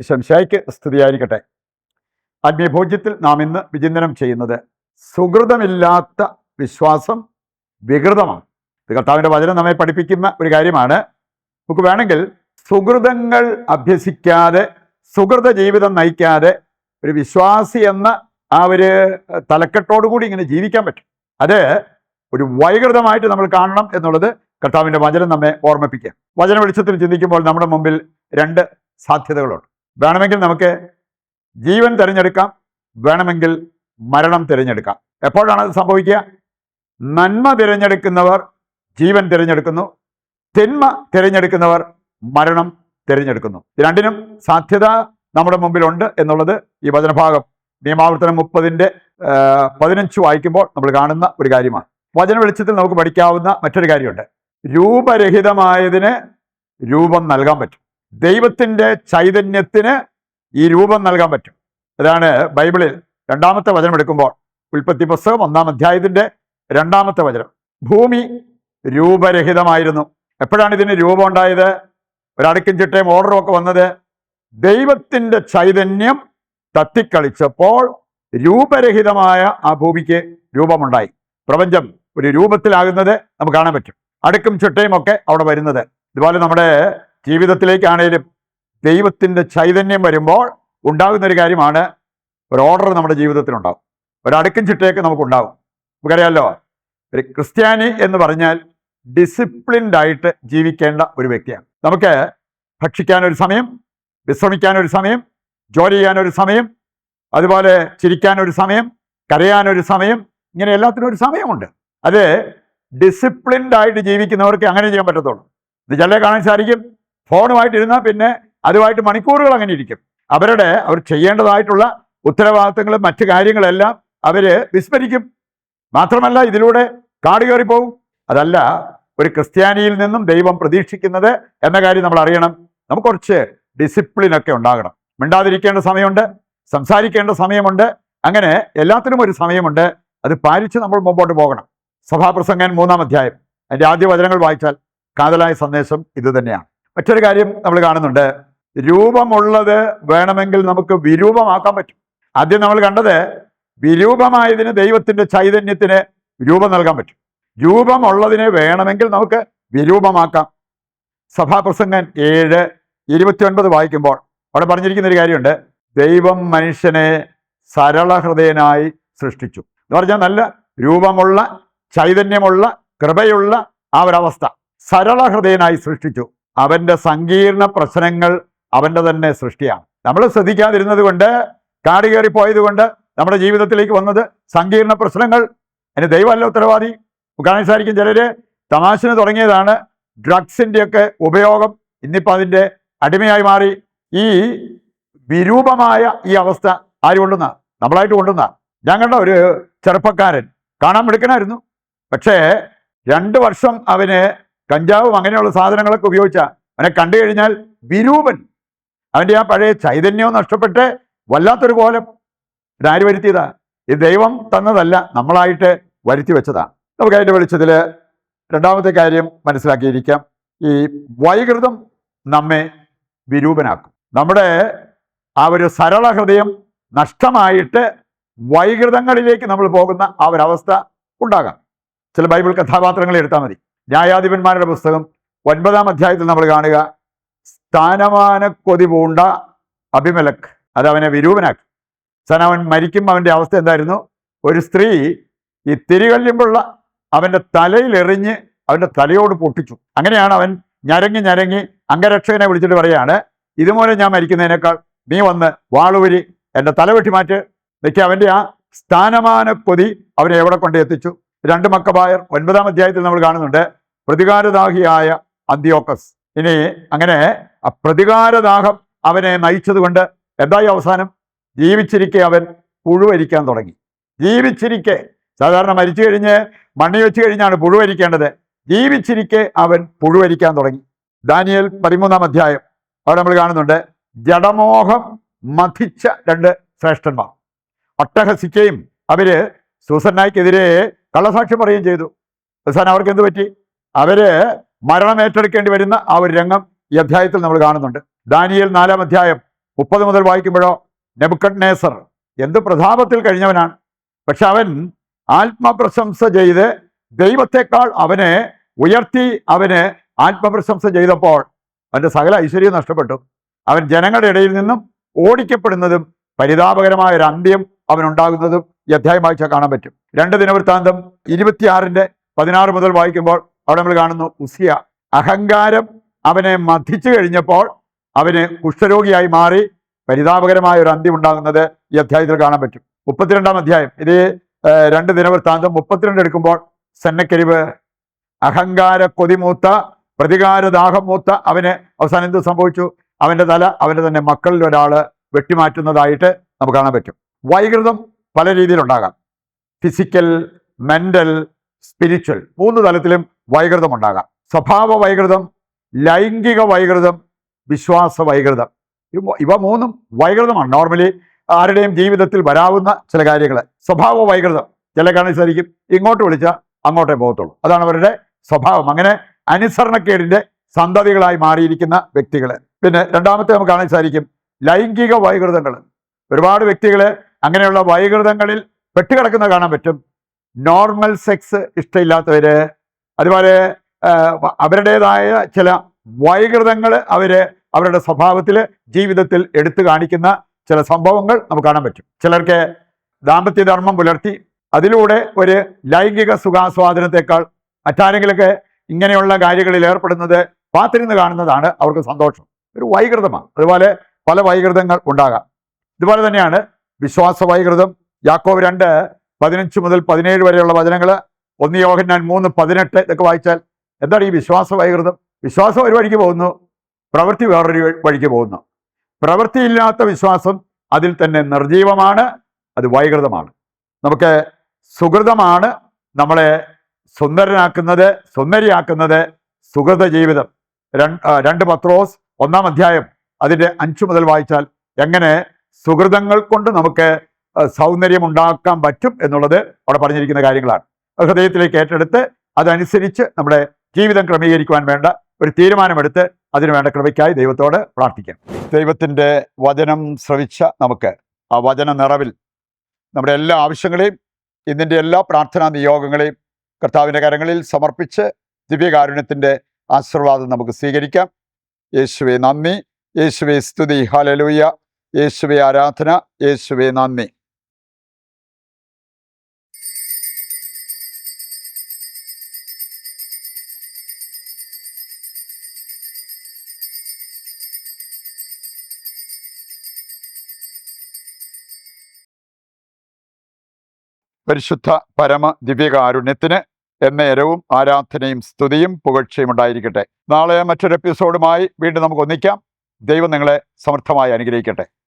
ശംശായിക്ക് സ്തുതിയായിരിക്കട്ടെ. ആത്മീയഭോജ്യത്തിൽ നാം ഇന്ന് വിചിന്തനം ചെയ്യുന്നത് സുഹൃതമില്ലാത്ത വിശ്വാസം വികൃതമാണ്. ഇത് കർത്താവിൻ്റെ വചനം നമ്മെ പഠിപ്പിക്കുന്ന ഒരു കാര്യമാണ്. നമുക്ക് വേണമെങ്കിൽ സുഹൃതങ്ങൾ അഭ്യസിക്കാതെ സുഹൃത ജീവിതം നയിക്കാതെ ഒരു വിശ്വാസി എന്ന ആ ഒരു തലക്കെട്ടോടുകൂടി ഇങ്ങനെ ജീവിക്കാൻ പറ്റും. അത് ഒരു വൈകൃതമായിട്ട് നമ്മൾ കാണണം എന്നുള്ളത് കർത്താവിൻ്റെ വചനം നമ്മെ ഓർമ്മിപ്പിക്കുക. വചന വെളിച്ചത്തിൽ ചിന്തിക്കുമ്പോൾ നമ്മുടെ മുമ്പിൽ രണ്ട് സാധ്യതകളുണ്ട്. വേണമെങ്കിൽ നമുക്ക് ജീവൻ തിരഞ്ഞെടുക്കാം, വേണമെങ്കിൽ മരണം തിരഞ്ഞെടുക്കാം. എപ്പോഴാണ് അത് സംഭവിക്കുക? നന്മ തിരഞ്ഞെടുക്കുന്നവർ ജീവൻ തിരഞ്ഞെടുക്കുന്നു, തിന്മ തിരഞ്ഞെടുക്കുന്നവർ മരണം തിരഞ്ഞെടുക്കുന്നു. രണ്ടിനും സാധ്യത നമ്മുടെ മുമ്പിലുണ്ട് എന്നുള്ളത് ഈ വചനഭാഗം നിയമാവർത്തനം 30:15 വായിക്കുമ്പോൾ നമ്മൾ കാണുന്ന ഒരു കാര്യമാണ്. വചന വെളിച്ചത്തിൽ നമുക്ക് പഠിക്കാവുന്ന മറ്റൊരു കാര്യമുണ്ട്. രൂപരഹിതമായതിന് രൂപം നൽകാൻ പറ്റും. ദൈവത്തിൻ്റെ ചൈതന്യത്തിന് ഈ രൂപം നൽകാൻ പറ്റും. അതാണ് ബൈബിളിൽ രണ്ടാമത്തെ വചനം എടുക്കുമ്പോൾ ഉൽപ്പത്തി പുസ്തകം 1-ാം അധ്യായത്തിൻ്റെ 2-ാമത്തെ വചനം. ഭൂമി രൂപരഹിതമായിരുന്നു. എപ്പോഴാണ് ഇതിന് രൂപം ഉണ്ടായത്? ഒരടുക്കും ചിട്ടയും ഓർഡറും ഒക്കെ വന്നത് ദൈവത്തിൻ്റെ ചൈതന്യം തത്തിക്കളിച്ചപ്പോൾ രൂപരഹിതമായ ആ ഭൂമിക്ക് രൂപമുണ്ടായി. പ്രപഞ്ചം ഒരു രൂപത്തിലാകുന്നത് നമുക്ക് കാണാൻ പറ്റും. അടുക്കും ചിട്ടയും ഒക്കെ അവിടെ വരുന്നത്. ഇതുപോലെ നമ്മുടെ ജീവിതത്തിലേക്കാണേലും ദൈവത്തിൻ്റെ ചൈതന്യം വരുമ്പോൾ ഉണ്ടാകുന്ന ഒരു കാര്യമാണ് ഒരു ഓർഡർ നമ്മുടെ ജീവിതത്തിലുണ്ടാവും. ഒരടുക്കും ചിട്ടയൊക്കെ നമുക്കുണ്ടാവും. നമുക്കറിയാമല്ലോ, ഒരു ക്രിസ്ത്യാനി എന്ന് പറഞ്ഞാൽ ഡിസിപ്ലിൻഡ് ആയിട്ട് ജീവിക്കേണ്ട ഒരു വ്യക്തിയാണ്. നമുക്ക് ഭക്ഷിക്കാനൊരു സമയം, വിശ്രമിക്കാനൊരു സമയം, ജോലി ചെയ്യാനൊരു സമയം, അതുപോലെ ചിരിക്കാനൊരു സമയം, കരയാനൊരു സമയം, ഇങ്ങനെ എല്ലാത്തിനും ഒരു സമയമുണ്ട്. അത് ഡിസിപ്ലിൻഡ് ആയിട്ട് ജീവിക്കുന്നവർക്ക് അങ്ങനെ ചെയ്യാൻ പറ്റത്തുള്ളൂ. ഇത് ചിലരെ കാണാൻ സാധിക്കും, ഫോണുമായിട്ടിരുന്നാൽ പിന്നെ അതുമായിട്ട് മണിക്കൂറുകൾ അങ്ങനെ ഇരിക്കും. അവർ ചെയ്യേണ്ടതായിട്ടുള്ള ഉത്തരവാദിത്തങ്ങളും മറ്റു കാര്യങ്ങളെല്ലാം അവർ വിസ്മരിക്കും. മാത്രമല്ല ഇതിലൂടെ കാട് കയറിപ്പോവും. അതല്ല ഒരു ക്രിസ്ത്യാനിയിൽ നിന്നും ദൈവം പ്രതീക്ഷിക്കുന്നത് എന്ന കാര്യം നമ്മൾ അറിയണം. നമുക്ക് കുറച്ച് ഡിസിപ്ലിനൊക്കെ ഉണ്ടാകണം. മിണ്ടാതിരിക്കേണ്ട സമയമുണ്ട്, സംസാരിക്കേണ്ട സമയമുണ്ട്, അങ്ങനെ എല്ലാത്തിനും ഒരു സമയമുണ്ട്. അത് പാലിച്ച് നമ്മൾ മുമ്പോട്ട് പോകണം. സഭാപ്രസംഗൻ 3-ാം അധ്യായം അതിൻ്റെ ആദ്യ വചനങ്ങൾ വായിച്ചാൽ കാതലായ സന്ദേശം ഇത് തന്നെയാണ്. മറ്റൊരു കാര്യം നമ്മൾ കാണുന്നുണ്ട്. രൂപമുള്ളത് വേണമെങ്കിൽ നമുക്ക് വിരൂപമാക്കാൻ പറ്റും. ആദ്യം നമ്മൾ കണ്ടത് വിരൂപമായതിന് ദൈവത്തിൻ്റെ ചൈതന്യത്തിന് രൂപം നൽകാൻ പറ്റും. രൂപമുള്ളതിനെ വേണമെങ്കിൽ നമുക്ക് വിരൂപമാക്കാം. സഭാപ്രസംഗൻ 7:29 വായിക്കുമ്പോൾ അവിടെ പറഞ്ഞിരിക്കുന്ന ഒരു കാര്യമുണ്ട്. ദൈവം മനുഷ്യനെ സരളഹൃദയനായി സൃഷ്ടിച്ചു എന്ന് പറഞ്ഞാൽ നല്ല രൂപമുള്ള, ചൈതന്യമുള്ള, കൃപയുള്ള ആ ഒരവസ്ഥ. സരളഹൃദയനായി സൃഷ്ടിച്ചു. അവൻ്റെ സങ്കീർണ പ്രശ്നങ്ങൾ അവൻ്റെ തന്നെ സൃഷ്ടിയാണ്. നമ്മൾ ശ്രദ്ധിക്കാതിരുന്നത് കൊണ്ട്, കാട് കയറിപ്പോയത് കൊണ്ട് നമ്മുടെ ജീവിതത്തിലേക്ക് വന്നത് സങ്കീർണ പ്രശ്നങ്ങൾ. അതിന് ദൈവമല്ല ഉത്തരവാദി. കാണാൻ സാധിക്കും, ചിലര് തമാശന് തുടങ്ങിയതാണ് ഡ്രഗ്സിൻ്റെയൊക്കെ ഉപയോഗം. ഇന്നിപ്പോൾ അതിൻ്റെ അടിമയായി മാറി. ഈ വിരൂപമായ ഈ അവസ്ഥ ആര് കൊണ്ടുവന്ന? നമ്മളായിട്ട് കൊണ്ടുവന്ന. ഞാൻ കണ്ട ഒരു ചെറുപ്പക്കാരൻ കാണാൻ മിടുക്കനായിരുന്നു. പക്ഷേ 2 വർഷം അവന് കഞ്ചാവും അങ്ങനെയുള്ള സാധനങ്ങളൊക്കെ ഉപയോഗിച്ച അവനെ കണ്ടു കഴിഞ്ഞാൽ വിരൂപൻ. അവൻ്റെ ആ പഴയ ചൈതന്യവും നഷ്ടപ്പെട്ട് വല്ലാത്തൊരു കോലം. ഇതാര് വരുത്തിയതാ? ഇത് ദൈവം തന്നതല്ല, നമ്മളായിട്ട് വരുത്തി വെച്ചതാണ്. നമുക്ക് അതിൻ്റെ വെളിച്ചത്തിൽ രണ്ടാമത്തെ കാര്യം മനസ്സിലാക്കിയിരിക്കാം. ഈ വൈകൃതം നമ്മെ വിരൂപനാക്കും. നമ്മുടെ ആ ഒരു സരള ഹൃദയം നഷ്ടമായിട്ട് വൈകൃതങ്ങളിലേക്ക് നമ്മൾ പോകുന്ന ആ ഒരവസ്ഥ ഉണ്ടാകാം. ചില ബൈബിൾ കഥാപാത്രങ്ങളെ എടുത്താൽ മതി. ന്യായാധിപന്മാരുടെ പുസ്തകം 9-ാം അധ്യായത്തിൽ നമ്മൾ കാണുക, സ്ഥാനമാന കൊതി പൂണ്ട അബിമേലെക്ക് അത് അവനെ വിരൂപനാക്കി. അവൻ മരിക്കുമ്പോൾ അവൻ്റെ അവസ്ഥ എന്തായിരുന്നു? ഒരു സ്ത്രീ ഈ തിരികല്ലുമ്പുള്ള അവൻ്റെ തലയിലെറിഞ്ഞ് അവൻ്റെ തലയോട് പൊട്ടിച്ചു. അങ്ങനെയാണ് അവൻ ഞരങ്ങി അംഗരക്ഷകനെ വിളിച്ചിട്ട് പറയാണ്, ഇതുമൂലം ഞാൻ മരിക്കുന്നതിനേക്കാൾ നീ വന്ന് വാളുവരി എൻ്റെ തല വെട്ടി മാറ്റ്. എന്നൊക്കെ അവൻ്റെ ആ സ്ഥാനമാന കൊതി അവനെ എവിടെ കൊണ്ട് എത്തിച്ചു. 2 മക്കബായർ 9-ാം അധ്യായത്തിൽ നമ്മൾ കാണുന്നുണ്ട് പ്രതികാരദാഹിയായ അന്ത്യോക്കസ്. ഇനി അങ്ങനെ ആ പ്രതികാരദാഹം അവനെ നയിച്ചത് കൊണ്ട് എന്തായി അവസാനം? ജീവിച്ചിരിക്കെ അവൻ പുഴുവരിക്കാൻ തുടങ്ങി. ജീവിച്ചിരിക്കെ, സാധാരണ മരിച്ചു കഴിഞ്ഞ് മണ്ണി വെച്ച് കഴിഞ്ഞാണ് പുഴുവരിക്കേണ്ടത്. ജീവിച്ചിരിക്കെ അവൻ പുഴുവരിക്കാൻ തുടങ്ങി. ദാനിയേൽ 13-ാം അധ്യായം അവിടെ നമ്മൾ കാണുന്നുണ്ട് ജഡമോഹം മഥിച്ച 2 ശ്രേഷ്ഠന്മാർ. ഒട്ടഹസിക്കുകയും അവര് സൂസന്നായിക്കെതിരെ കള്ളസാക്ഷ്യം പറയുകയും ചെയ്തു. അവസാനം അവർക്ക് എന്ത് പറ്റി? അവര് മരണം ഏറ്റെടുക്കേണ്ടി വരുന്ന ആ ഒരു രംഗം ഈ അധ്യായത്തിൽ നമ്മൾ കാണുന്നുണ്ട്. ദാനിയേൽ 4-ാം അധ്യായം 30 മുതൽ വായിക്കുമ്പോഴോ നെബൂഖദ്നേസർ എന്ത് പ്രതാപത്തിൽ കഴിഞ്ഞവനാണ്, പക്ഷെ അവൻ ആത്മപ്രശംസ ചെയ്ത് ദൈവത്തെക്കാൾ അവനെ ഉയർത്തി. അവന് ആത്മപ്രശംസ ചെയ്തപ്പോൾ അവൻ്റെ സകല ഐശ്വര്യവും നഷ്ടപ്പെട്ടു. അവൻ ജനങ്ങളുടെ ഇടയിൽ നിന്നും ഓടിക്കപ്പെടുന്നതും പരിതാപകരമായ ഒരു അന്ത്യം അവനുണ്ടാകുന്നതും ഈ അധ്യായം വായിച്ചാൽ കാണാൻ പറ്റും. 2 ദിനവൃത്താന്തം 26:16 മുതൽ വായിക്കുമ്പോൾ അവിടെ നമ്മൾ കാണുന്നു, ഉസിയ അഹങ്കാരം അവനെ മഥിച്ചു കഴിഞ്ഞപ്പോൾ അവന് കുഷ്ഠരോഗിയായി മാറി പരിതാപകരമായ ഒരു അന്ത്യം ഉണ്ടാകുന്നത് ഈ അധ്യായത്തിൽ കാണാൻ പറ്റും. 32-ാം അധ്യായം ഇത് 2 ദിനവൃത്താന്തം 32 എടുക്കുമ്പോൾ സെന്നക്കെരിവ് അഹങ്കാര കൊതിമൂത്ത പ്രതികാരദാഹം മൂത്ത അവന് അവസാനം എന്ത് സംഭവിച്ചു? അവൻ്റെ തല അവൻ്റെ തന്നെ മക്കളിൽ ഒരാൾ വെട്ടിമാറ്റുന്നതായിട്ട് നമുക്ക് കാണാൻ പറ്റും. വൈകൃതം പല രീതിയിലുണ്ടാകാം. ഫിസിക്കൽ, മെൻ്റൽ, സ്പിരിച്വൽ 3 തലത്തിലും വൈകൃതം ഉണ്ടാകാം. സ്വഭാവ വൈകൃതം, ലൈംഗിക വൈകൃതം, വിശ്വാസ വൈകൃതം. ഇവ 3ഉം വൈകൃതമാണ്. നോർമലി ആരുടെയും ജീവിതത്തിൽ വരാവുന്ന ചില കാര്യങ്ങൾ. സ്വഭാവ വൈകൃതം ചില കാണാൻ സാധിക്കും, ഇങ്ങോട്ട് വിളിച്ചാൽ അങ്ങോട്ടേ പോകത്തുള്ളൂ. അതാണ് അവരുടെ സ്വഭാവം. അങ്ങനെ അനുസരണക്കേടിൻ്റെ സന്തതികളായി മാറിയിരിക്കുന്ന വ്യക്തികൾ. പിന്നെ രണ്ടാമത്തെ നമുക്ക് കാണാൻ സാധിക്കും ലൈംഗിക വൈകൃതങ്ങൾ. ഒരുപാട് വ്യക്തികൾ അങ്ങനെയുള്ള വൈകൃതങ്ങളിൽ പെട്ടുകിടക്കുന്ന കാണാൻ പറ്റും. നോർമൽ സെക്സ് ഇഷ്ടമില്ലാത്തവര്, അതുപോലെ അവരുടേതായ ചില വൈകൃതങ്ങൾ അവരുടെ സ്വഭാവത്തിൽ ജീവിതത്തിൽ എടുത്തു കാണിക്കുന്ന ചില സംഭവങ്ങൾ നമുക്ക് കാണാൻ പറ്റും. ചിലർക്ക് ദാമ്പത്യധർമ്മം പുലർത്തി അതിലൂടെ ഒരു ലൈംഗിക സുഖാസ്വാദനത്തെക്കാൾ മറ്റാരെങ്കിലൊക്കെ ഇങ്ങനെയുള്ള കാര്യങ്ങളിൽ ഏർപ്പെടുന്നത് പാത്തിരുന്ന് കാണുന്നതാണ് അവർക്ക് സന്തോഷം. ഒരു വൈകൃതമാണ്. അതുപോലെ പല വൈകൃതങ്ങൾ ഉണ്ടാകാം. ഇതുപോലെ തന്നെയാണ് വിശ്വാസ വൈകൃതം. യാക്കോബ് 2:15 മുതൽ 17 വരെയുള്ള വചനങ്ങൾ, 1 യോഹന്നാൻ 3:18 ഇതൊക്കെ വായിച്ചാൽ എന്താണ് ഈ വിശ്വാസ വൈകൃതം? വിശ്വാസം ഒരു വഴിക്ക് പോകുന്നു, പ്രവൃത്തി വേറൊരു വഴിക്ക് പോകുന്നു. പ്രവൃത്തിയില്ലാത്ത വിശ്വാസം അതിൽ തന്നെ നിർജീവമാണ്, അത് വൈകൃതമാണ്. നമുക്ക് സുഹൃതമാണ് നമ്മളെ സുന്ദരനാക്കുന്നത്, സുന്ദരിയാക്കുന്നത് സുഹൃത ജീവിതം. 2 പത്രോസ് 1-ാം അധ്യായം അതിൻ്റെ 5 മുതൽ വായിച്ചാൽ എങ്ങനെ സുഹൃതങ്ങൾ കൊണ്ട് നമുക്ക് സൗന്ദര്യം ഉണ്ടാക്കാൻ പറ്റും എന്നുള്ളത് അവിടെ പറഞ്ഞിരിക്കുന്ന കാര്യങ്ങളാണ്. ഹൃദയത്തിലേക്ക് ഏറ്റെടുത്ത് അതനുസരിച്ച് നമ്മുടെ ജീവിതം ക്രമീകരിക്കുവാൻ വേണ്ട ഒരു തീരുമാനമെടുത്ത് അതിനുവേണ്ട കൃപയ്ക്കായി ദൈവത്തോട് പ്രാർത്ഥിക്കാം. ദൈവത്തിൻ്റെ വചനം ശ്രവിച്ച നമുക്ക് ആ വചന നിറവിൽ നമ്മുടെ എല്ലാ ആവശ്യങ്ങളെയും ഇതിൻ്റെ എല്ലാ പ്രാർത്ഥനാ നിയോഗങ്ങളെയും കർത്താവിൻ്റെ കരങ്ങളിൽ സമർപ്പിച്ച് ദിവ്യകാരുണ്യത്തിൻ്റെ ആശീർവാദം നമുക്ക് സ്വീകരിക്കാം. യേശുവേ നന്ദി, യേശുവേ സ്തുതി, ഹല്ലേലൂയ, യേശുവേ ആരാധന, യേശുവേ നന്ദി. പരിശുദ്ധ പരമ ദിവ്യകാരുണ്യത്തിന് എന്നേരവും ആരാധനയും സ്തുതിയും പുകഴ്ചയും ഉണ്ടായിരിക്കട്ടെ. നാളെ മറ്റൊരു എപ്പിസോഡുമായി വീണ്ടും നമുക്ക് ഒന്നിക്കാം. ദൈവം നിങ്ങളെ സമർത്ഥമായി അനുഗ്രഹിക്കട്ടെ.